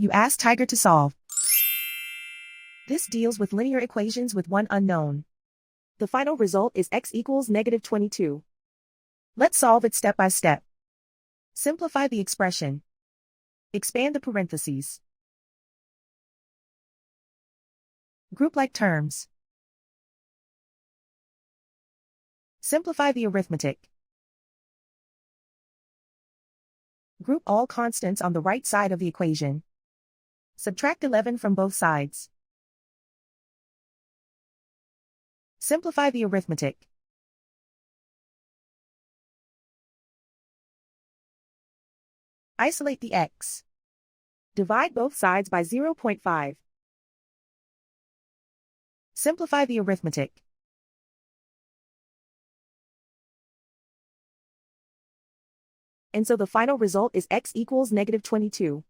You ask Tiger to solve. This deals with linear equations with one unknown. The final result is x equals -22. Let's solve it step by step. Simplify the expression. Expand the parentheses. Group like terms. Simplify the arithmetic. Group all constants on the right side of the equation. Subtract 11 from both sides. Simplify the arithmetic. Isolate the x. Divide both sides by 0.5. Simplify the arithmetic. And so the final result is x equals -22.